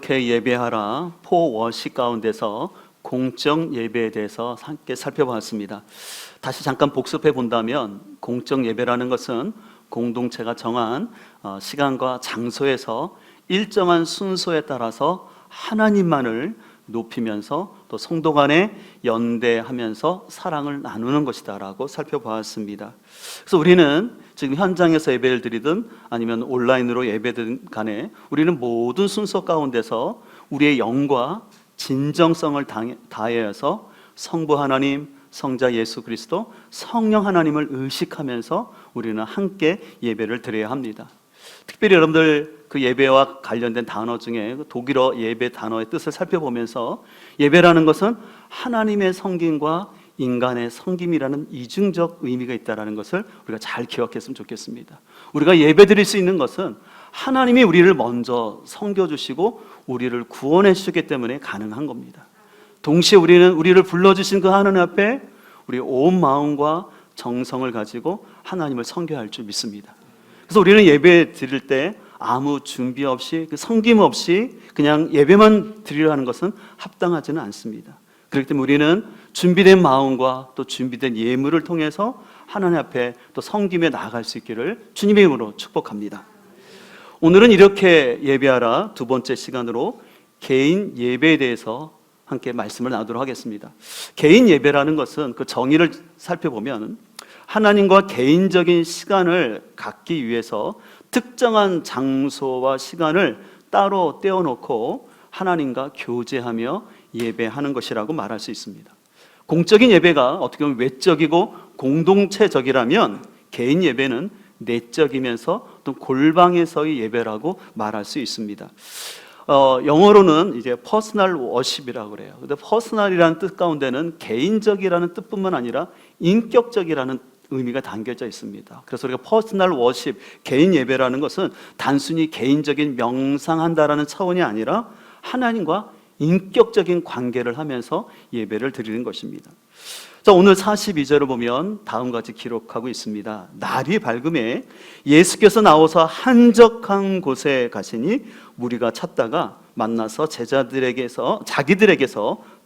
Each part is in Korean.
어떻게 예배하라 포워시 가운데서 공적 예배에 대해서 함께 살펴봤습니다. 다시 잠깐 복습해 본다면 공적 예배라는 것은 공동체가 정한 시간과 장소에서 일정한 순서에 따라서 하나님만을 높이면서 또 성도 간에 연대하면서 사랑을 나누는 것이다라고 살펴보았습니다. 그래서 우리는 지금 현장에서 예배를 드리든 아니면 온라인으로 예배든 간에 우리는 모든 순서 가운데서 우리의 영과 진정성을 다해서 성부 하나님, 성자 예수 그리스도, 성령 하나님을 의식하면서 우리는 함께 예배를 드려야 합니다. 특별히 여러분들 그 예배와 관련된 단어 중에 독일어 예배 단어의 뜻을 살펴보면서 예배라는 것은 하나님의 섬김과 인간의 섬김이라는 이중적 의미가 있다는 것을 우리가 잘 기억했으면 좋겠습니다. 우리가 예배 드릴 수 있는 것은 하나님이 우리를 먼저 섬겨주시고 우리를 구원해 주셨기 때문에 가능한 겁니다. 동시에 우리를 불러주신 그 하나님 앞에 우리의 온 마음과 정성을 가지고 하나님을 섬겨야 할 줄 믿습니다. 그래서 우리는 예배 드릴 때 아무 준비 없이 섬김 없이 그냥 예배만 드리려 하는 것은 합당하지는 않습니다. 그렇기 때문에 우리는 준비된 마음과 또 준비된 예물을 통해서 하나님 앞에 또 섬김에 나아갈 수 있기를 주님의 이름으로 축복합니다. 오늘은 이렇게 예배하라 두 번째 시간으로 개인 예배에 대해서 함께 말씀을 나누도록 하겠습니다. 개인 예배라는 것은 그 정의를 살펴보면 하나님과 개인적인 시간을 갖기 위해서 특정한 장소와 시간을 따로 떼어놓고 하나님과 교제하며 예배하는 것이라고 말할 수 있습니다. 공적인 예배가 어떻게 보면 외적이고 공동체적이라면 개인 예배는 내적이면서 또 골방에서의 예배라고 말할 수 있습니다. 영어로는 이제 퍼스널 워십이라고 그래요. 근데 퍼스널이라는 뜻 가운데는 개인적이라는 뜻뿐만 아니라 인격적이라는 의미가 담겨져 있습니다. 그래서 우리가 퍼스널 워십, 개인 예배라는 것은 단순히 개인적인 명상한다라는 차원이 아니라 하나님과 인격적인 관계를 하면서 예배를 드리는 것입니다. 자, 오늘 42절을 보면 다음과 같이 기록하고 있습니다. 날이 밝음에 예수께서 나오사 한적한 곳에 가시니 무리가 찾다가 만나서 자기들에게서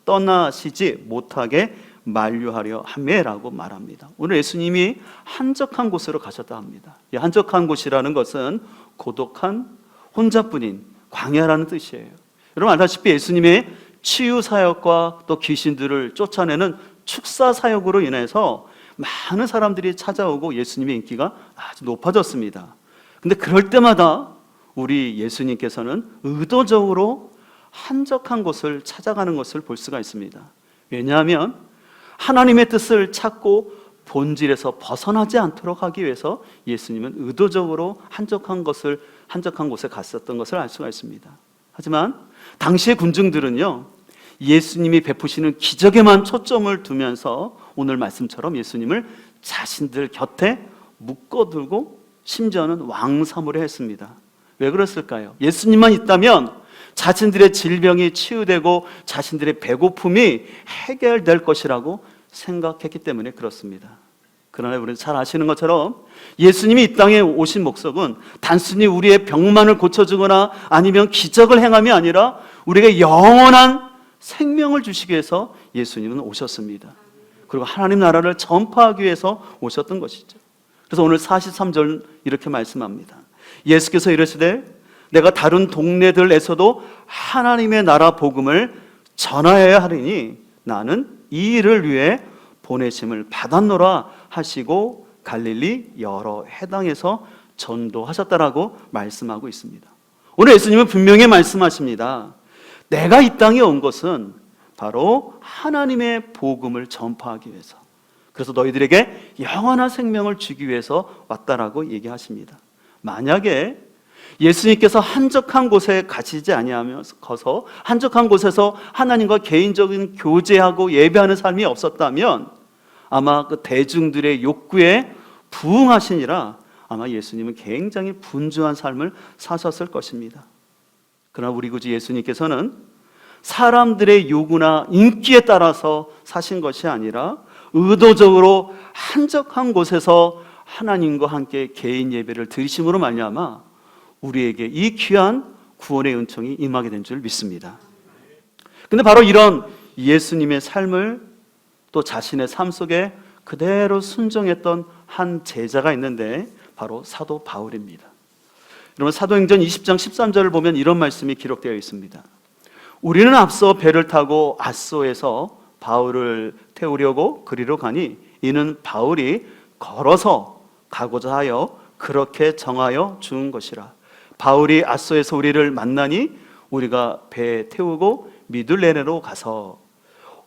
떠나시지 못하게 만류하려 하매라고 말합니다. 오늘 예수님이 한적한 곳으로 가셨다 합니다. 이 한적한 곳이라는 것은 고독한 혼자뿐인 광야라는 뜻이에요. 여러분 알다시피 예수님의 치유 사역과 또 귀신들을 쫓아내는 축사 사역으로 인해서 많은 사람들이 찾아오고 예수님의 인기가 아주 높아졌습니다. 근데 그럴 때마다 우리 예수님께서는 의도적으로 한적한 곳을 찾아가는 것을 볼 수가 있습니다. 왜냐하면 하나님의 뜻을 찾고 본질에서 벗어나지 않도록 하기 위해서 예수님은 의도적으로 한적한 곳에 갔었던 것을 알 수가 있습니다. 하지만 당시의 군중들은요, 예수님이 베푸시는 기적에만 초점을 두면서 오늘 말씀처럼 예수님을 자신들 곁에 묶어두고 심지어는 왕사무를 했습니다. 왜 그랬을까요? 예수님만 있다면 자신들의 질병이 치유되고 자신들의 배고픔이 해결될 것이라고 생각했기 때문에 그렇습니다. 그러나 우리는 잘 아시는 것처럼 예수님이 이 땅에 오신 목적은 단순히 우리의 병만을 고쳐주거나 아니면 기적을 행함이 아니라 우리에게 영원한 생명을 주시기 위해서 예수님은 오셨습니다. 그리고 하나님 나라를 전파하기 위해서 오셨던 것이죠. 그래서 오늘 43절 이렇게 말씀합니다. 예수께서 이르시되 내가 다른 동네들에서도 하나님의 나라 복음을 전하여야 하리니 나는 이 일을 위해 보내심을 받았노라 하시고 갈릴리 여러 해당에서 전도하셨다라고 말씀하고 있습니다. 오늘 예수님은 분명히 말씀하십니다. 내가 이 땅에 온 것은 바로 하나님의 복음을 전파하기 위해서, 그래서 너희들에게 영원한 생명을 주기 위해서 왔다라고 얘기하십니다. 만약에 예수님께서 한적한 곳에 가시지 아니하면서 한적한 곳에서 하나님과 개인적인 교제하고 예배하는 삶이 없었다면 아마 그 대중들의 욕구에 부응하시니라 아마 예수님은 굉장히 분주한 삶을 사셨을 것입니다. 그러나 우리 구주 예수님께서는 사람들의 요구나 인기에 따라서 사신 것이 아니라 의도적으로 한적한 곳에서 하나님과 함께 개인 예배를 드리심으로 말미암아 우리에게 이 귀한 구원의 은총이 임하게 된 줄 믿습니다. 근데 바로 이런 예수님의 삶을 또 자신의 삶 속에 그대로 순종했던 한 제자가 있는데 바로 사도 바울입니다. 여러분, 사도행전 20장 13절을 보면 이런 말씀이 기록되어 있습니다. 우리는 앞서 배를 타고 앗소에서 바울을 태우려고 그리로 가니 이는 바울이 걸어서 가고자 하여 그렇게 정하여 준 것이라. 바울이 앗소에서 우리를 만나니 우리가 배에 태우고 미둘레네로 가서.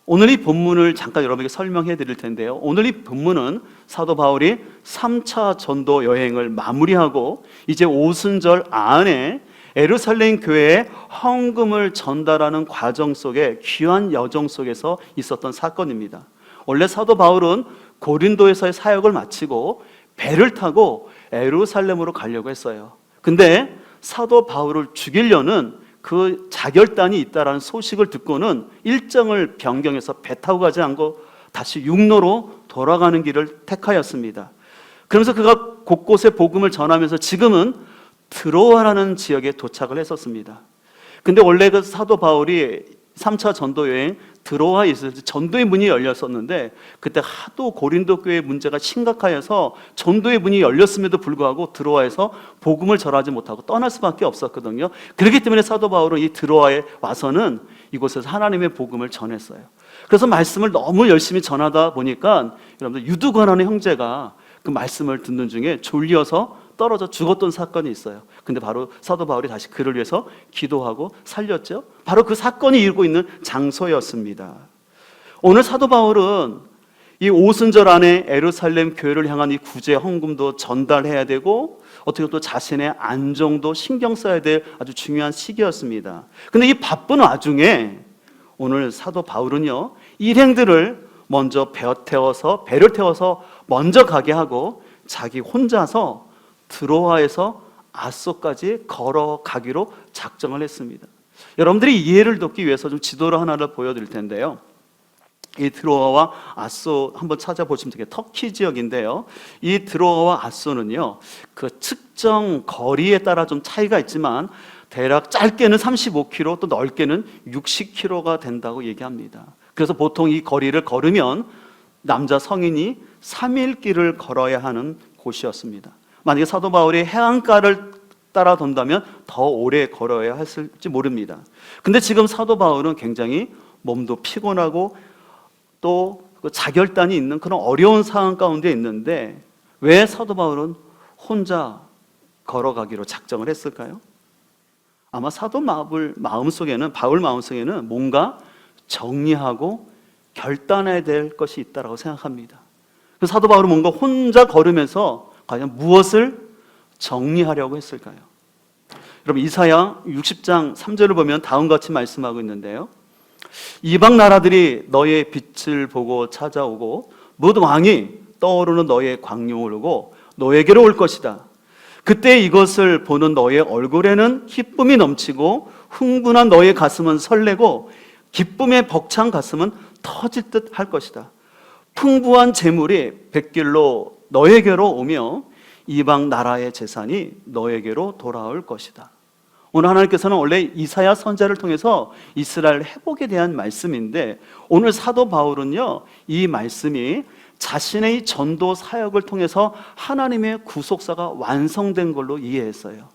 오늘 이 본문을 잠깐 여러분에게 설명해 드릴 텐데요, 오늘 이 본문은 사도 바울이 3차 전도 여행을 마무리하고 이제 오순절 안에 예루살렘 교회에 헌금을 전달하는 과정 속에 귀한 여정 속에서 있었던 사건입니다. 원래 사도 바울은 고린도에서의 사역을 마치고 배를 타고 예루살렘으로 가려고 했어요. 근데 사도 바울을 죽이려는 그 자결단이 있다라는 소식을 듣고는 일정을 변경해서 배 타고 가지 않고 다시 육로로 돌아가는 길을 택하였습니다. 그러면서 그가 곳곳에 복음을 전하면서 지금은 드로아라는 지역에 도착을 했었습니다. 근데 원래 그 사도 바울이 3차 전도 여행 드로아에 있을 때 전도의 문이 열렸었는데 그때 하도 고린도 교회 문제가 심각하여서 전도의 문이 열렸음에도 불구하고 드로아에서 복음을 전하지 못하고 떠날 수밖에 없었거든요. 그렇기 때문에 사도 바울은 이 드로아에 와서는 이곳에서 하나님의 복음을 전했어요. 그래서 말씀을 너무 열심히 전하다 보니까 여러분들 유두관하는 형제가 그 말씀을 듣는 중에 졸려서 떨어져 죽었던 사건이 있어요. 근데 바로 사도 바울이 다시 그를 위해서 기도하고 살렸죠. 바로 그 사건이 일고 있는 장소였습니다. 오늘 사도 바울은 이 오순절 안에 예루살렘 교회를 향한 이 구제 헌금도 전달해야 되고 어떻게 또 자신의 안정도 신경 써야 될 아주 중요한 시기였습니다. 근데 이 바쁜 와중에 오늘 사도 바울은요, 일행들을 먼저 배를 태워서 먼저 가게 하고 자기 혼자서 드로아에서 앗소까지 걸어가기로 작정을 했습니다. 여러분들이 이해를 돕기 위해서 좀 지도를 하나를 보여드릴 텐데요, 이 드로아와 앗소 한번 찾아보시면 되게 터키 지역인데요, 이 드로아와 앗소는요 그 측정 거리에 따라 좀 차이가 있지만 대략 짧게는 35km 또 넓게는 60km가 된다고 얘기합니다. 그래서 보통 이 거리를 걸으면 남자 성인이 3일 길을 걸어야 하는 곳이었습니다. 만약에 사도 바울이 해안가를 따라 돈다면 더 오래 걸어야 했을지 모릅니다. 근데 지금 사도 바울은 굉장히 몸도 피곤하고 또 그 자결단이 있는 그런 어려운 상황 가운데 있는데 왜 사도 바울은 혼자 걸어가기로 작정을 했을까요? 아마 사도 바울 마음속에는 뭔가 정리하고 결단해야 될 것이 있다고 생각합니다. 그래서 사도 바울은 뭔가 혼자 걸으면서 과연 무엇을 정리하려고 했을까요? 여러분, 이사야 60장 3절을 보면 다음과 같이 말씀하고 있는데요, 이방 나라들이 너의 빛을 보고 찾아오고 뭇 왕이 떠오르는 너의 광명을 보고 너에게로 올 것이다. 그때 이것을 보는 너의 얼굴에는 기쁨이 넘치고 흥분한 너의 가슴은 설레고 기쁨에 벅찬 가슴은 터질 듯 할 것이다. 풍부한 재물이 백길로 너에게로 오며 이방 나라의 재산이 너에게로 돌아올 것이다. 오늘 하나님께서는 원래 이사야 선지자를 통해서 이스라엘 회복에 대한 말씀인데 오늘 사도 바울은요, 이 말씀이 자신의 이 전도 사역을 통해서 하나님의 구속사가 완성된 걸로 이해했어요.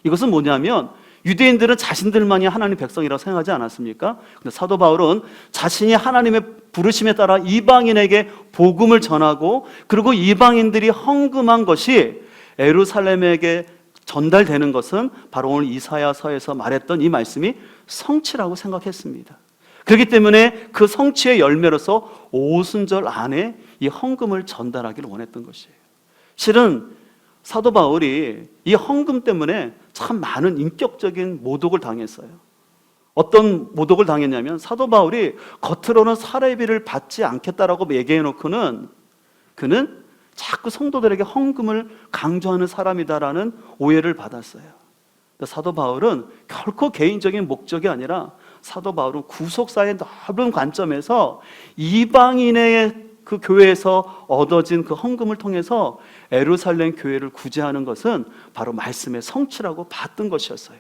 이것은 뭐냐면 유대인들은 자신들만이 하나님의 백성이라고 생각하지 않았습니까? 근데 사도 바울은 자신이 하나님의 부르심에 따라 이방인에게 복음을 전하고 그리고 이방인들이 헌금한 것이 예루살렘에게 전달되는 것은 바로 오늘 이사야서에서 말했던 이 말씀이 성취라고 생각했습니다. 그렇기 때문에 그 성취의 열매로서 오순절 안에 이 헌금을 전달하기를 원했던 것이에요. 실은 사도 바울이 이 헌금 때문에 참 많은 인격적인 모독을 당했어요. 어떤 모독을 당했냐면 사도 바울이 겉으로는 사례비를 받지 않겠다라고 얘기해놓고는 그는 자꾸 성도들에게 헌금을 강조하는 사람이다라는 오해를 받았어요. 사도 바울은 결코 개인적인 목적이 아니라 사도 바울은 구속사의 넓은 관점에서 이방인의 그 교회에서 얻어진 그 헌금을 통해서 예루살렘 교회를 구제하는 것은 바로 말씀의 성취라고 봤던 것이었어요.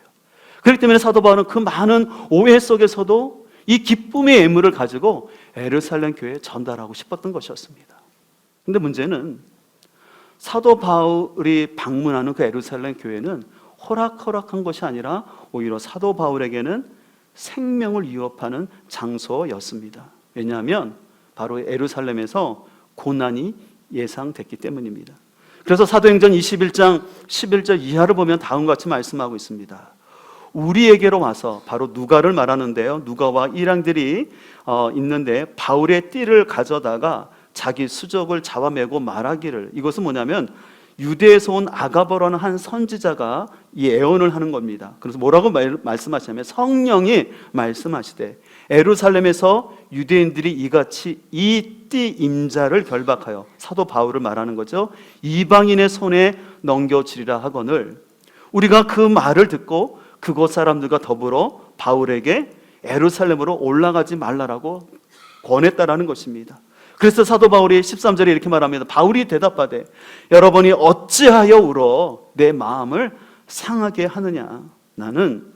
그렇기 때문에 사도 바울은 그 많은 오해 속에서도 이 기쁨의 예물을 가지고 예루살렘 교회에 전달하고 싶었던 것이었습니다. 근데 문제는 사도 바울이 방문하는 그 예루살렘 교회는 호락호락한 것이 아니라 오히려 사도 바울에게는 생명을 위협하는 장소였습니다. 왜냐하면 바로 예루살렘에서 고난이 예상됐기 때문입니다. 그래서 사도행전 21장 11절 이하를 보면 다음과 같이 말씀하고 있습니다. 우리에게로 와서, 바로 누가를 말하는데요, 누가와 일행들이 있는데 바울의 띠를 가져다가 자기 수족을 잡아매고 말하기를, 이것은 뭐냐면 유대에서 온 아가보라는 한 선지자가 이 예언을 하는 겁니다. 그래서 뭐라고 말씀하시냐면 성령이 말씀하시되 예루살렘에서 유대인들이 이같이 이 띠 임자를 결박하여, 사도 바울을 말하는 거죠, 이방인의 손에 넘겨주리라 하거늘, 우리가 그 말을 듣고 그곳 사람들과 더불어 바울에게 예루살렘으로 올라가지 말라라고 권했다라는 것입니다. 그래서 사도 바울이 13절에 이렇게 말합니다. 바울이 대답하되 여러분이 어찌하여 울어 내 마음을 상하게 하느냐. 나는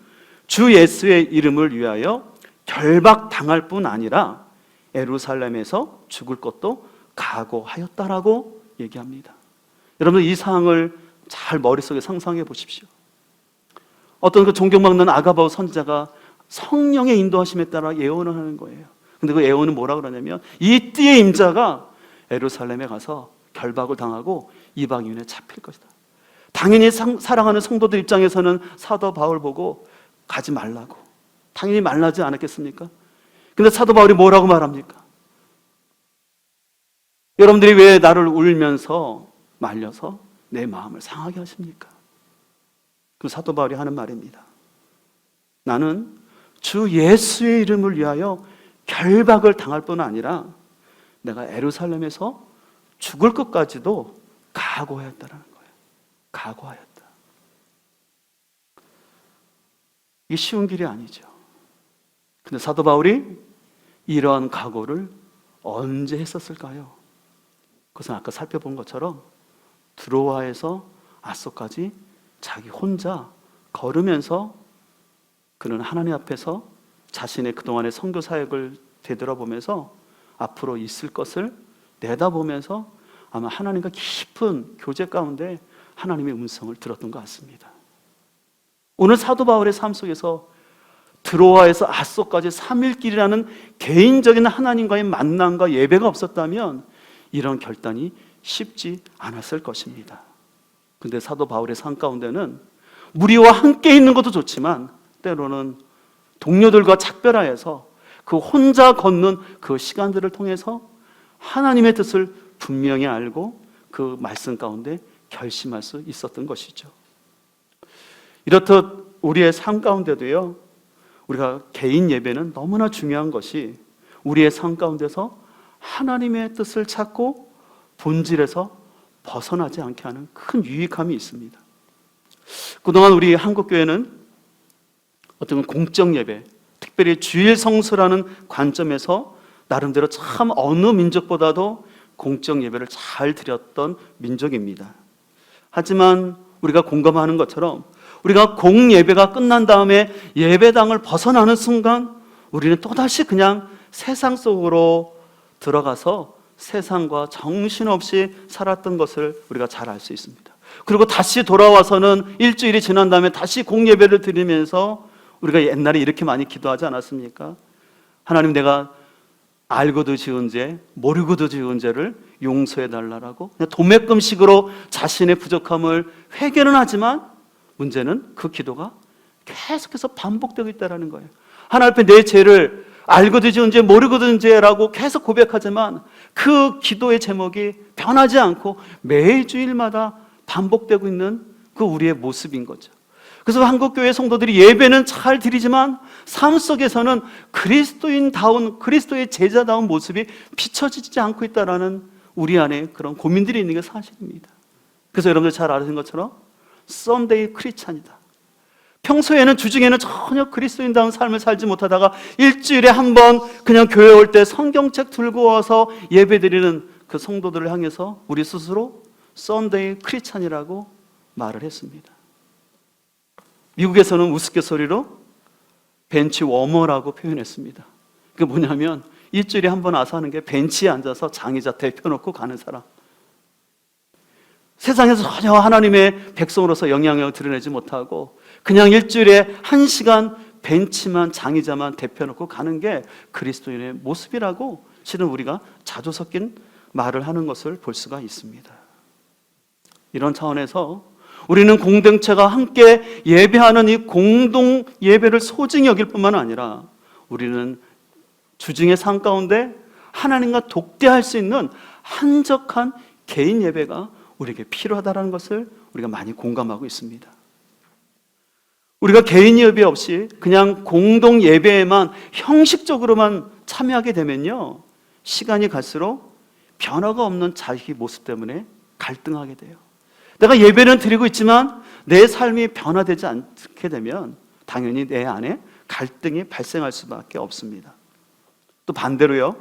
주 예수의 이름을 위하여 결박당할 뿐 아니라 예루살렘에서 죽을 것도 각오하였다라고 얘기합니다. 여러분, 이 상황을 잘 머릿속에 상상해 보십시오. 어떤 그 존경받는 아가보 선지자가 성령의 인도하심에 따라 예언을 하는 거예요. 근데 그 예언은 뭐라 그러냐면 이 띠의 임자가 예루살렘에 가서 결박을 당하고 이방인에 잡힐 것이다. 당연히 사랑하는 성도들 입장에서는 사도 바울 보고 가지 말라고 당연히 말라지 않았겠습니까? 근데 사도 바울이 뭐라고 말합니까? 여러분들이 왜 나를 울면서 말려서 내 마음을 상하게 하십니까? 그 사도 바울이 하는 말입니다. 나는 주 예수의 이름을 위하여 결박을 당할 뿐 아니라 내가 예루살렘에서 죽을 것까지도 각오하였다라는 거예요. 각오하였다. 이게 쉬운 길이 아니죠. 근데 사도 바울이 이러한 각오를 언제 했었을까요? 그것은 아까 살펴본 것처럼 드로아에서 아소까지 자기 혼자 걸으면서 그는 하나님 앞에서 자신의 그동안의 선교 사역을 되돌아보면서 앞으로 있을 것을 내다보면서 아마 하나님과 깊은 교제 가운데 하나님의 음성을 들었던 것 같습니다. 오늘 사도 바울의 삶 속에서 드로아에서 아소까지 3일길이라는 개인적인 하나님과의 만남과 예배가 없었다면 이런 결단이 쉽지 않았을 것입니다. 근데 사도 바울의 삶 가운데는 무리와 함께 있는 것도 좋지만 때로는 동료들과 작별하여서 그 혼자 걷는 그 시간들을 통해서 하나님의 뜻을 분명히 알고 그 말씀 가운데 결심할 수 있었던 것이죠. 이렇듯 우리의 삶 가운데도요, 우리가 개인 예배는 너무나 중요한 것이 우리의 삶 가운데서 하나님의 뜻을 찾고 본질에서 벗어나지 않게 하는 큰 유익함이 있습니다. 그동안 우리 한국교회는 어떤 공적 예배, 특별히 주일 성수라는 관점에서 나름대로 참 어느 민족보다도 공적 예배를 잘 드렸던 민족입니다. 하지만 우리가 공감하는 것처럼 우리가 공예배가 끝난 다음에 예배당을 벗어나는 순간 우리는 또다시 그냥 세상 속으로 들어가서 세상과 정신없이 살았던 것을 우리가 잘 알 수 있습니다. 그리고 다시 돌아와서는 일주일이 지난 다음에 다시 공예배를 드리면서 우리가 옛날에 이렇게 많이 기도하지 않았습니까? 하나님, 내가 알고도 지은 죄, 모르고도 지은 죄를 용서해 달라고 그냥 도매금식으로 자신의 부족함을 회개는 하지만 문제는 그 기도가 계속해서 반복되고 있다는 거예요. 하나님 앞에 내 죄를 알고도 지은 죄, 모르고도 지은 죄라고 계속 고백하지만 그 기도의 제목이 변하지 않고 매주일마다 반복되고 있는 그 우리의 모습인 거죠. 그래서 한국교회 성도들이 예배는 잘 드리지만 삶 속에서는 그리스도인다운, 그리스도의 제자다운 모습이 비춰지지 않고 있다는 우리 안에 그런 고민들이 있는 게 사실입니다. 그래서 여러분들 잘 아시는 것처럼 썬데이 크리스찬이다. 평소에는 주중에는 전혀 그리스도인다운 삶을 살지 못하다가 일주일에 한 번 그냥 교회 올 때 성경책 들고 와서 예배드리는 그 성도들을 향해서 우리 스스로 썬데이 크리스찬이라고 말을 했습니다. 미국에서는 우스갯소리로 벤치 워머라고 표현했습니다. 그게 뭐냐면 일주일에 한 번 와서 하는 게 벤치에 앉아서 장의자 대펴놓고 가는 사람. 세상에서 전혀 하나님의 백성으로서 영향력을 드러내지 못하고 그냥 일주일에 1시간 벤치만 장의자만 대펴놓고 가는 게 그리스도인의 모습이라고 실은 우리가 자주 섞인 말을 하는 것을 볼 수가 있습니다. 이런 차원에서 우리는 공동체가 함께 예배하는 이 공동 예배를 소중히 여길 뿐만 아니라 우리는 주중의 삶 가운데 하나님과 독대할 수 있는 한적한 개인 예배가 우리에게 필요하다는 것을 우리가 많이 공감하고 있습니다. 우리가 개인 예배 없이 그냥 공동 예배에만 형식적으로만 참여하게 되면요, 시간이 갈수록 변화가 없는 자기 모습 때문에 갈등하게 돼요. 내가 예배는 드리고 있지만 내 삶이 변화되지 않게 되면 당연히 내 안에 갈등이 발생할 수밖에 없습니다. 또 반대로요,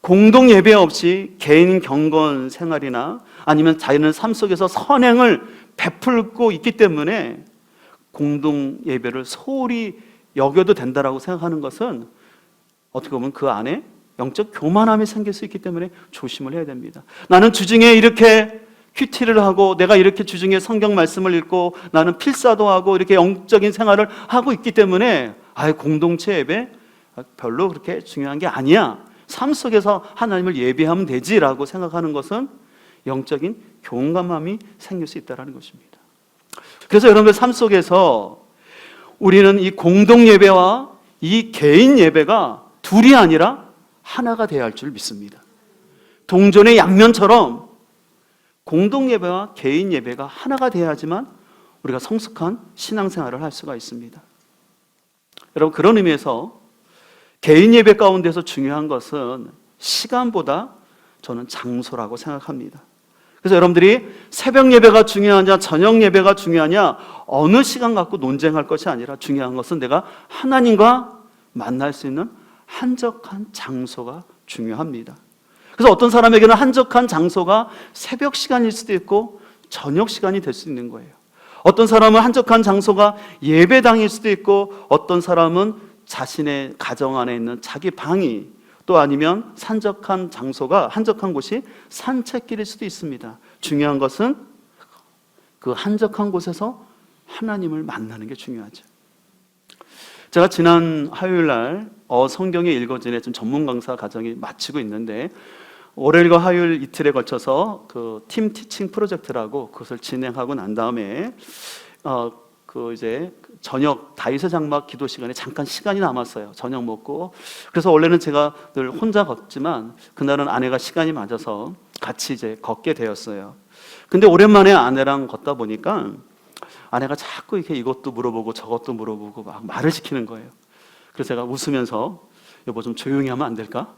공동 예배 없이 개인 경건 생활이나 아니면 자기는 삶 속에서 선행을 베풀고 있기 때문에 공동 예배를 소홀히 여겨도 된다라고 생각하는 것은 어떻게 보면 그 안에 영적 교만함이 생길 수 있기 때문에 조심을 해야 됩니다. 나는 주중에 이렇게 큐티를 하고 내가 이렇게 주중에 성경 말씀을 읽고 나는 필사도 하고 이렇게 영적인 생활을 하고 있기 때문에 공동체 예배 별로 그렇게 중요한 게 아니야, 삶 속에서 하나님을 예배하면 되지라고 생각하는 것은 영적인 교만함이 생길 수 있다는 것입니다. 그래서 여러분들 삶 속에서 우리는 이 공동 예배와 이 개인 예배가 둘이 아니라 하나가 되어야 할 줄 믿습니다. 동전의 양면처럼 공동 예배와 개인 예배가 하나가 되어야지만 우리가 성숙한 신앙생활을 할 수가 있습니다. 여러분, 그런 의미에서 개인 예배 가운데서 중요한 것은 시간보다 저는 장소라고 생각합니다. 그래서 여러분들이 새벽 예배가 중요하냐 저녁 예배가 중요하냐 어느 시간 갖고 논쟁할 것이 아니라 중요한 것은 내가 하나님과 만날 수 있는 한적한 장소가 중요합니다. 그래서 어떤 사람에게는 한적한 장소가 새벽 시간일 수도 있고 저녁 시간이 될 수 있는 거예요. 어떤 사람은 한적한 장소가 예배당일 수도 있고 어떤 사람은 자신의 가정 안에 있는 자기 방이, 또 아니면 한적한 곳이 산책길일 수도 있습니다. 중요한 것은 그 한적한 곳에서 하나님을 만나는 게 중요하죠. 제가 지난 화요일 날 성경의 읽어진의 좀 전문 강사 과정이 마치고 있는데 월요일과 화요일 이틀에 걸쳐서 그 팀 티칭 프로젝트라고 그것을 진행하고 난 다음에 이제 저녁 다윗의 장막 기도 시간에 잠깐 시간이 남았어요. 저녁 먹고. 그래서 원래는 제가 늘 혼자 걷지만 그날은 아내가 시간이 맞아서 같이 이제 걷게 되었어요. 근데 오랜만에 아내랑 걷다 보니까 아내가 자꾸 이렇게 이것도 물어보고 저것도 물어보고 막 말을 시키는 거예요. 그래서 제가 웃으면서 여보 좀 조용히 하면 안 될까?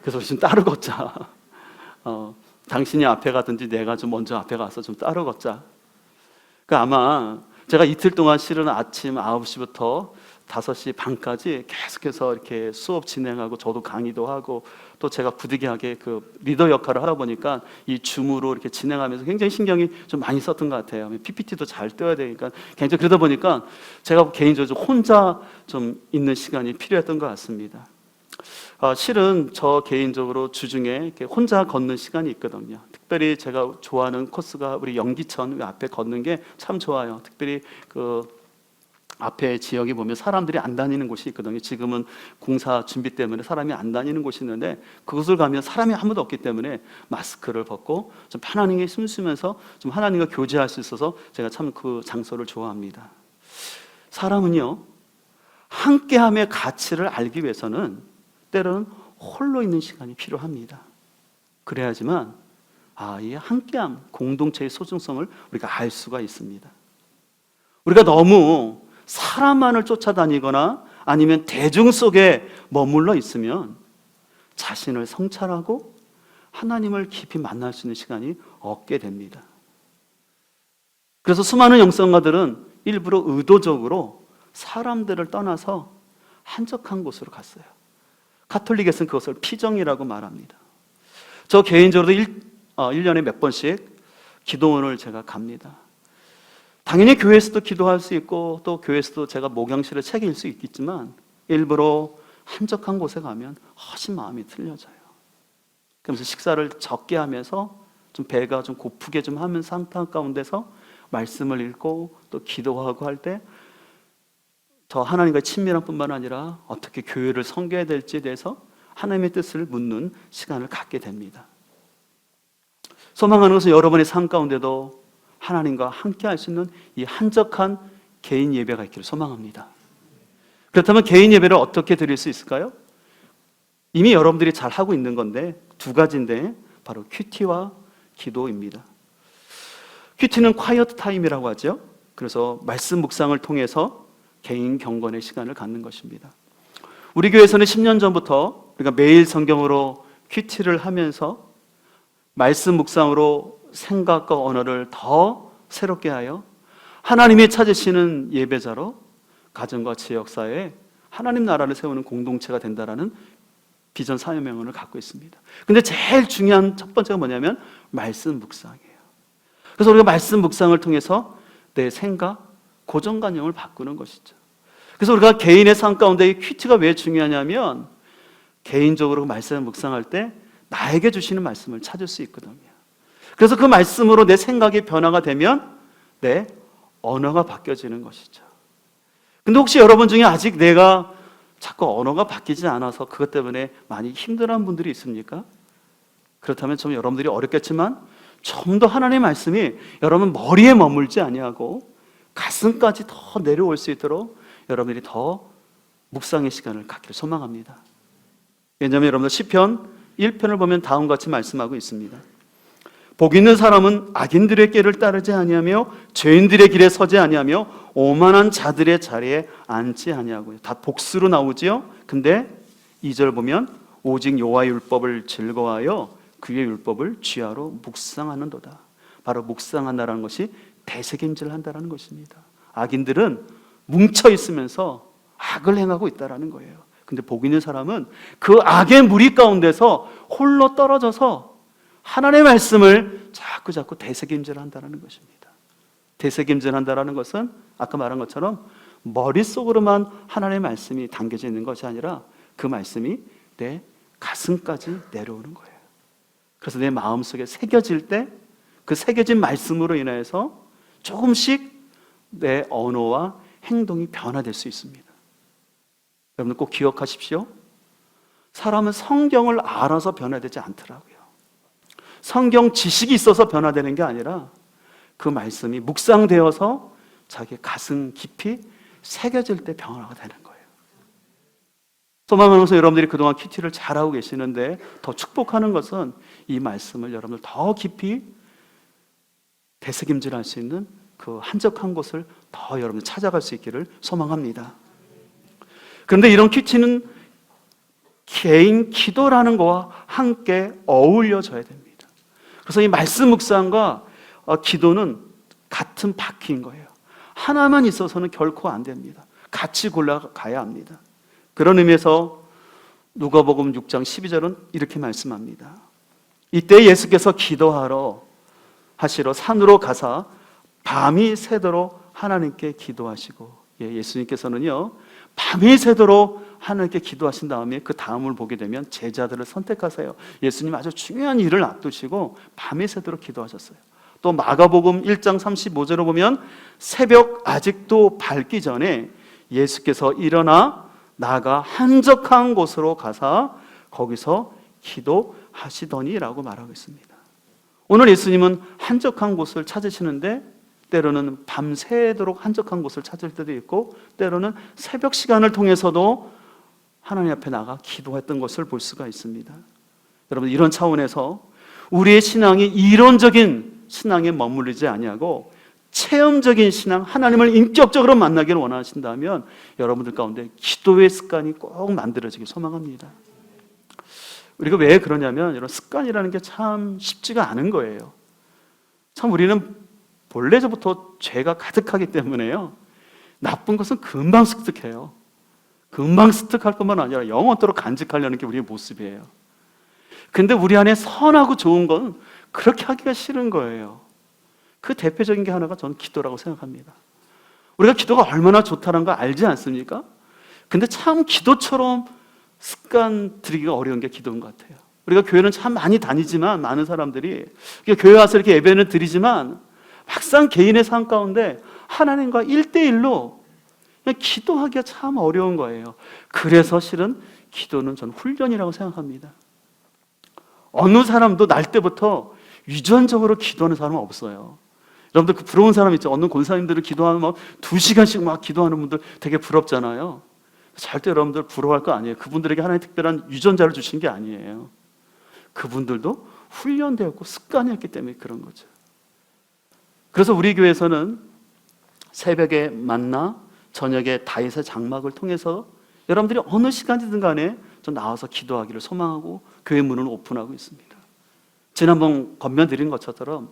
그래서 좀 따로 걷자. 당신이 앞에 가든지 내가 좀 먼저 앞에 가서 좀 따로 걷자. 그러니까 아마 제가 이틀 동안 실은 아침 9시부터 5시 반까지 계속해서 이렇게 수업 진행하고 저도 강의도 하고 또 제가 부득이하게 그 리더 역할을 하다 보니까 이 줌으로 이렇게 진행하면서 굉장히 신경이 좀 많이 썼던 것 같아요. PPT도 잘 떼야 되니까 굉장히 그러다 보니까 제가 개인적으로 좀 혼자 좀 있는 시간이 필요했던 것 같습니다. 실은 저 개인적으로 주중에 이렇게 혼자 걷는 시간이 있거든요. 특별히 제가 좋아하는 코스가 우리 영기천 앞에 걷는 게 참 좋아요. 특별히 그 앞에 지역에 보면 사람들이 안 다니는 곳이 있거든요. 지금은 공사 준비 때문에 사람이 안 다니는 곳이 있는데 그곳을 가면 사람이 아무도 없기 때문에 마스크를 벗고 좀 편안하게 숨 쉬면서 좀 하나님과 교제할 수 있어서 제가 참 그 장소를 좋아합니다. 사람은요, 함께함의 가치를 알기 위해서는 때로는 홀로 있는 시간이 필요합니다. 그래야지만 이 함께함, 공동체의 소중성을 우리가 알 수가 있습니다. 우리가 너무 사람만을 쫓아다니거나 아니면 대중 속에 머물러 있으면 자신을 성찰하고 하나님을 깊이 만날 수 있는 시간이 없게 됩니다. 그래서 수많은 영성가들은 일부러 의도적으로 사람들을 떠나서 한적한 곳으로 갔어요. 가톨릭에서는 그것을 피정이라고 말합니다. 저 개인적으로도 1년에 몇 번씩 기도원을 제가 갑니다. 당연히 교회에서도 기도할 수 있고 또 교회에서도 제가 목양실에 책일 수 있겠지만 일부러 한적한 곳에 가면 훨씬 마음이 틀려져요. 그러면서 식사를 적게 하면서 좀 배가 좀 고프게 좀 하면 상태 가운데서 말씀을 읽고 또 기도하고 할 때 더 하나님과 친밀한 뿐만 아니라 어떻게 교회를 섬겨야 될지에 대해서 하나님의 뜻을 묻는 시간을 갖게 됩니다. 소망하는 것은 여러분의 삶 가운데도 하나님과 함께 할 수 있는 이 한적한 개인 예배가 있기를 소망합니다. 그렇다면 개인 예배를 어떻게 드릴 수 있을까요? 이미 여러분들이 잘 하고 있는 건데 두 가지인데 바로 큐티와 기도입니다. 큐티는 콰이어트 타임이라고 하죠. 그래서 말씀 묵상을 통해서 개인 경건의 시간을 갖는 것입니다. 우리 교회에서는 10년 전부터 우리가 매일 성경으로 큐티를 하면서 말씀 묵상으로 생각과 언어를 더 새롭게 하여 하나님이 찾으시는 예배자로 가정과 지역사회에 하나님 나라를 세우는 공동체가 된다라는 비전 사명을 갖고 있습니다. 근데 제일 중요한 첫 번째가 뭐냐면 말씀 묵상이에요. 그래서 우리가 말씀 묵상을 통해서 내 생각, 고정관념을 바꾸는 것이죠. 그래서 우리가 개인의 삶 가운데 이 큐티가 왜 중요하냐면 개인적으로 말씀을 묵상할 때 나에게 주시는 말씀을 찾을 수 있거든요. 그래서 그 말씀으로 내 생각이 변화가 되면 내 언어가 바뀌어지는 것이죠. 근데 혹시 여러분 중에 아직 내가 자꾸 언어가 바뀌지 않아서 그것 때문에 많이 힘들어하는 분들이 있습니까? 그렇다면 좀 여러분들이 어렵겠지만 좀 더 하나님의 말씀이 여러분 머리에 머물지 아니하고 가슴까지 더 내려올 수 있도록 여러분들이 더 묵상의 시간을 갖기를 소망합니다. 왜냐하면 여러분들 시편 1편을 보면 다음과 같이 말씀하고 있습니다. 복 있는 사람은 악인들의 길을 따르지 아니하며 죄인들의 길에 서지 아니하며 오만한 자들의 자리에 앉지 아니하고요. 다 복수로 나오지요. 근데 2절 보면 오직 여호와의 율법을 즐거워하여 그의 율법을 주야로 묵상하는도다. 바로 묵상한다는 것이 되새김질을 한다는 것입니다. 악인들은 뭉쳐 있으면서 악을 행하고 있다는 거예요. 근데 복 있는 사람은 그 악의 무리 가운데서 홀로 떨어져서 하나님의 말씀을 자꾸 되새김질 한다는 것입니다. 되새김질 한다는 것은 아까 말한 것처럼 머릿속으로만 하나님의 말씀이 담겨져 있는 것이 아니라 그 말씀이 내 가슴까지 내려오는 거예요. 그래서 내 마음속에 새겨질 때 그 새겨진 말씀으로 인해서 조금씩 내 언어와 행동이 변화될 수 있습니다. 여러분 꼭 기억하십시오. 사람은 성경을 알아서 변화되지 않더라고요. 성경 지식이 있어서 변화되는 게 아니라 그 말씀이 묵상되어서 자기 가슴 깊이 새겨질 때 변화가 되는 거예요. 소망하면서 여러분들이 그동안 큐티를 잘하고 계시는데 더 축복하는 것은 이 말씀을 여러분들 더 깊이 되새김질할 수 있는 그 한적한 곳을 더 여러분들 찾아갈 수 있기를 소망합니다. 그런데 이런 큐티는 개인 기도라는 것과 함께 어울려져야 됩니다. 그래서 이 말씀 묵상과 기도는 같은 바퀴인 거예요. 하나만 있어서는 결코 안 됩니다. 같이 골라가야 합니다. 그런 의미에서 누가복음 6장 12절은 이렇게 말씀합니다. 이때 예수께서 기도하러 하시러 산으로 가사 밤이 새도록 하나님께 기도하시고, 예수님께서는요 밤이 새도록 하나님께 기도하신 다음에 그 다음을 보게 되면 제자들을 선택하세요. 예수님 아주 중요한 일을 앞두시고 밤이 새도록 기도하셨어요. 또 마가복음 1장 35절을 보면 새벽 아직도 밝기 전에 예수께서 일어나 나가 한적한 곳으로 가사 거기서 기도하시더니라고 말하고 있습니다. 오늘 예수님은 한적한 곳을 찾으시는데 때로는 밤새도록 한적한 곳을 찾을 때도 있고 때로는 새벽 시간을 통해서도 하나님 앞에 나가 기도했던 것을 볼 수가 있습니다. 여러분 이런 차원에서 우리의 신앙이 이론적인 신앙에 머무르지 아니하고 체험적인 신앙, 하나님을 인격적으로 만나기를 원하신다면 여러분들 가운데 기도의 습관이 꼭 만들어지길 소망합니다. 우리가 왜 그러냐면 이런 습관이라는 게 참 쉽지가 않은 거예요. 참 우리는 본래부터 죄가 가득하기 때문에요. 나쁜 것은 금방 습득해요. 금방 습득할 뿐만 아니라 영원토록 간직하려는 게 우리의 모습이에요. 근데 우리 안에 선하고 좋은 건 그렇게 하기가 싫은 거예요. 그 대표적인 게 하나가 저는 기도라고 생각합니다. 우리가 기도가 얼마나 좋다는 걸 알지 않습니까? 근데 참 기도처럼 습관 들이기가 어려운 게 기도인 것 같아요. 우리가 교회는 참 많이 다니지만, 많은 사람들이 교회 와서 이렇게 예배는 드리지만 막상 개인의 삶 가운데 하나님과 1대1로 그냥 기도하기가 참 어려운 거예요. 그래서 실은 기도는 저는 훈련이라고 생각합니다. 어느 사람도 날 때부터 유전적으로 기도하는 사람은 없어요. 여러분들 그 부러운 사람 있죠? 어느 권사님들은 기도하면 막 2시간씩 막 기도하는 분들 되게 부럽잖아요. 절대 여러분들 부러워할 거 아니에요. 그분들에게 하나님 특별한 유전자를 주신 게 아니에요. 그분들도 훈련되었고 습관이었기 때문에 그런 거죠. 그래서 우리 교회에서는 새벽에 만나, 저녁에 다윗의 장막을 통해서 여러분들이 어느 시간이든 간에 좀 나와서 기도하기를 소망하고 교회 문을 오픈하고 있습니다. 지난번 권면드린 것처럼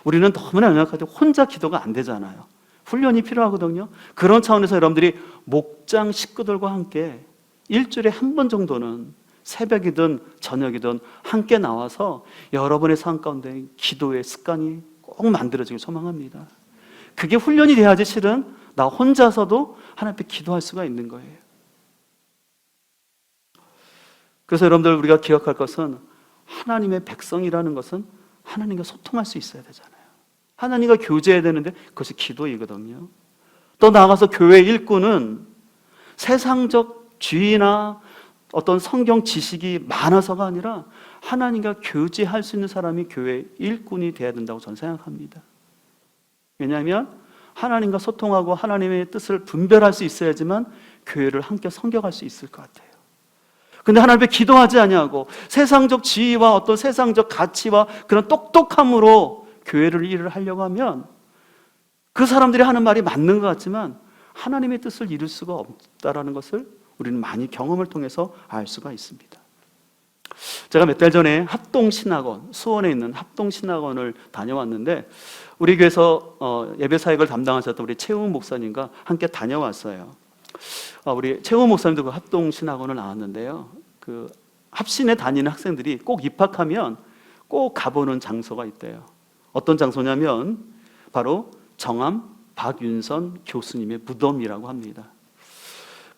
우리는 너무나 연약하게 혼자 기도가 안 되잖아요. 훈련이 필요하거든요. 그런 차원에서 여러분들이 목장 식구들과 함께 일주일에 한 번 정도는 새벽이든 저녁이든 함께 나와서 여러분의 삶 가운데 기도의 습관이 꼭 만들어지길 소망합니다. 그게 훈련이 돼야지 실은 나 혼자서도 하나님 앞에 기도할 수가 있는 거예요. 그래서 여러분들 우리가 기억할 것은 하나님의 백성이라는 것은 하나님과 소통할 수 있어야 되잖아요. 하나님과 교제해야 되는데 그것이 기도이거든요. 또 나아가서 교회 일꾼은 세상적 주의나 어떤 성경 지식이 많아서가 아니라 하나님과 교제할 수 있는 사람이 교회 일꾼이 돼야 된다고 저는 생각합니다. 왜냐하면 하나님과 소통하고 하나님의 뜻을 분별할 수 있어야지만 교회를 함께 섬겨갈 수 있을 것 같아요. 근데 하나님 앞에 기도하지 아니하고 세상적 지위와 어떤 세상적 가치와 그런 똑똑함으로 교회를 일을 하려고 하면 그 사람들이 하는 말이 맞는 것 같지만 하나님의 뜻을 이룰 수가 없다라는 것을 우리는 많이 경험을 통해서 알 수가 있습니다. 제가 몇 달 전에 합동신학원, 수원에 있는 합동신학원을 다녀왔는데 우리 교회에서 예배 사역을 담당하셨던 우리 최우 목사님과 함께 다녀왔어요. 우리 최우 목사님도 그 합동신학원을 나왔는데요. 그 합신에 다니는 학생들이 꼭 입학하면 꼭 가보는 장소가 있대요. 어떤 장소냐면 바로 정암 박윤선 교수님의 무덤이라고 합니다.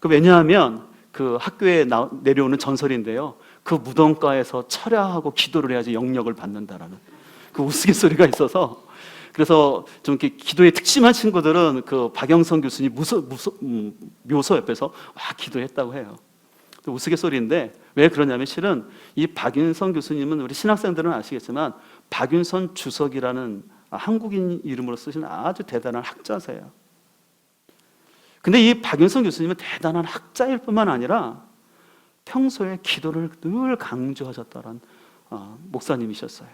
왜냐하면 그 학교에 내려오는 전설인데요. 그 무덤가에서 철야하고 기도를 해야지 영역을 받는다라는 그 우스갯소리가 있어서 그래서 좀 이렇게 기도에 특심한 친구들은 그 박영선 교수님 묘소 옆에서 와 기도했다고 해요. 우스갯소리인데 왜 그러냐면 실은 이 박윤선 교수님은 우리 신학생들은 아시겠지만 박윤선 주석이라는 한국인 이름으로 쓰신 아주 대단한 학자세요. 근데 이 박윤선 교수님은 대단한 학자일 뿐만 아니라 평소에 기도를 늘 강조하셨다는 목사님이셨어요.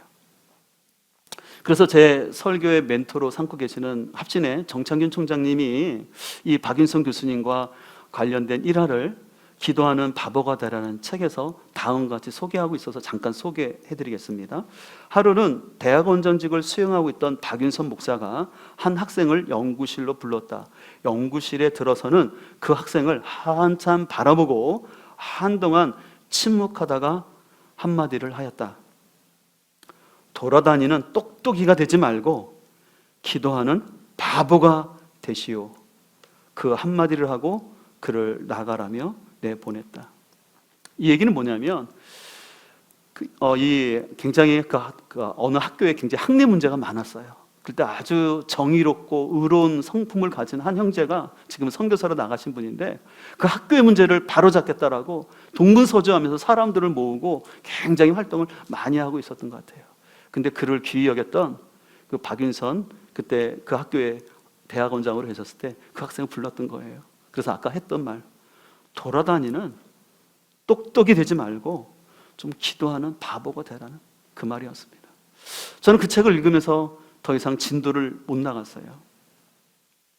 그래서 제 설교의 멘토로 삼고 계시는 합진의 정창균 총장님이 이 박윤선 교수님과 관련된 일화를 기도하는 바보가 되라는 책에서 다음과 같이 소개하고 있어서 잠깐 소개해드리겠습니다. 하루는 대학원장직을 수행하고 있던 박윤선 목사가 한 학생을 연구실로 불렀다. 연구실에 들어서는 그 학생을 한참 바라보고 한동안 침묵하다가 한마디를 하였다. 돌아다니는 똑똑이가 되지 말고 기도하는 바보가 되시오. 그 한마디를 하고 그를 나가라며 내보냈다. 이 얘기는 뭐냐면 굉장히 어느 학교에 굉장히 학내 문제가 많았어요. 그때 아주 정의롭고 의로운 성품을 가진 한 형제가 지금 선교사로 나가신 분인데 그 학교의 문제를 바로잡겠다라고 동분서주하면서 사람들을 모으고 굉장히 활동을 많이 하고 있었던 것 같아요. 근데 그를 귀히 여겼던 그 박윤선 그때 그 학교에 대학원장으로 계셨을 때 그 학생을 불렀던 거예요. 그래서 아까 했던 말 돌아다니는 똑똑이 되지 말고 좀 기도하는 바보가 되라는 그 말이었습니다. 저는 그 책을 읽으면서 더 이상 진도를 못 나갔어요.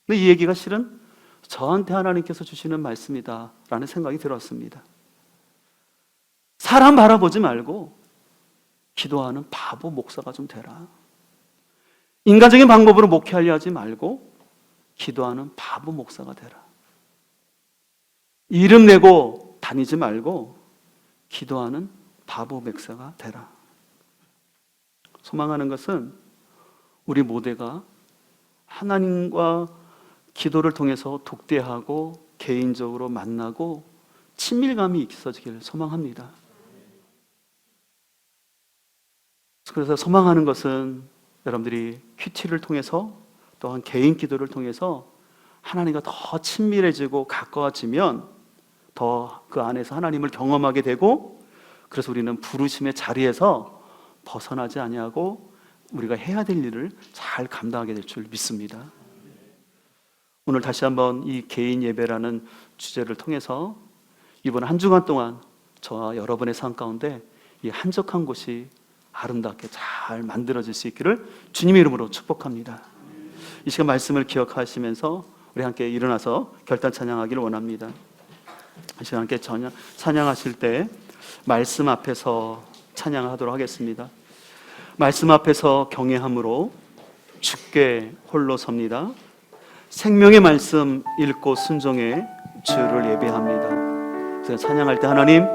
근데 이 얘기가 실은 저한테 하나님께서 주시는 말씀이다라는 생각이 들었습니다. 사람 바라보지 말고 기도하는 바보 목사가 좀 되라. 인간적인 방법으로 목회하려 하지 말고 기도하는 바보 목사가 되라. 이름 내고 다니지 말고 기도하는 바보 목사가 되라. 소망하는 것은 우리 모두가 하나님과 기도를 통해서 독대하고 개인적으로 만나고 친밀감이 있어지기를 소망합니다. 그래서 소망하는 것은 여러분들이 큐티를 통해서 또한 개인 기도를 통해서 하나님과 더 친밀해지고 가까워지면 더 그 안에서 하나님을 경험하게 되고, 그래서 우리는 부르심의 자리에서 벗어나지 아니하고 우리가 해야 될 일을 잘 감당하게 될 줄 믿습니다. 오늘 다시 한번 이 개인 예배라는 주제를 통해서 이번 한 주간 동안 저와 여러분의 삶 가운데 이 한적한 곳이 아름답게 잘 만들어질 수 있기를 주님의 이름으로 축복합니다. 이 시간 말씀을 기억하시면서 우리 함께 일어나서 결단 찬양하기를 원합니다. 이 시간 함께 찬양하실 때 말씀 앞에서 찬양하도록 하겠습니다. 말씀 앞에서 경외함으로 주께 홀로 섭니다. 생명의 말씀 읽고 순종해 주를 예배합니다. 그래서 찬양할 때 하나님,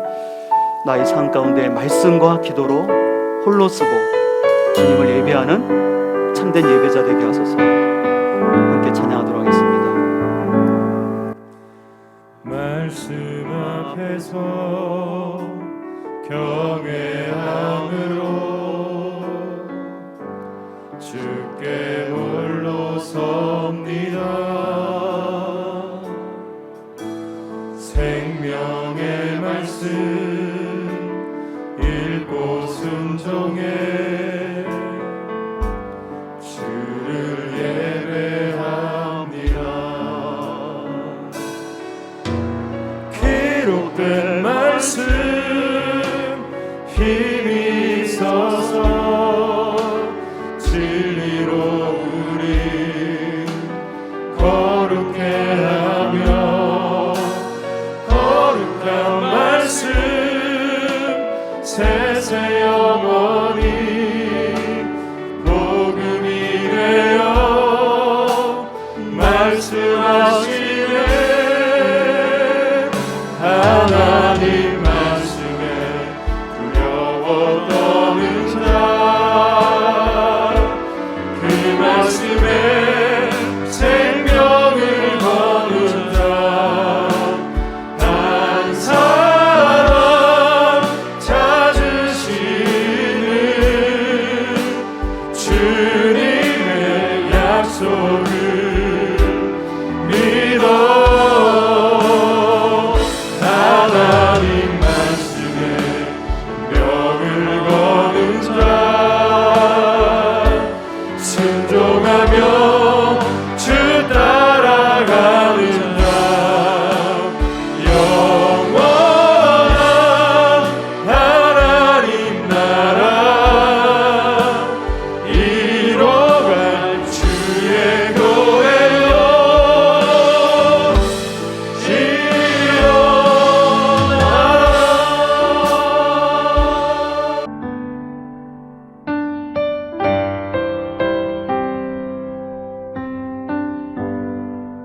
나의 삶 가운데 말씀과 기도로 홀로 쓰고 주님을 예배하는 참된 예배자 되게 하소서. 함께 찬양하도록 하겠습니다. 말씀 앞에서 경외함으로 주께 홀로 섭니다. 생명의 말씀 읽고 순종해 주를 예배합니다. 기록된 말씀 힘이 있어서 진리로 우리 거룩해 하며 거룩한 말씀 세세 영원히 복음이 되어 말씀하시네. 하나님 말씀에 두려워 떠는 자, 그 말씀에 생명을 거는 자, 한 사람 찾으시는 주님의 약속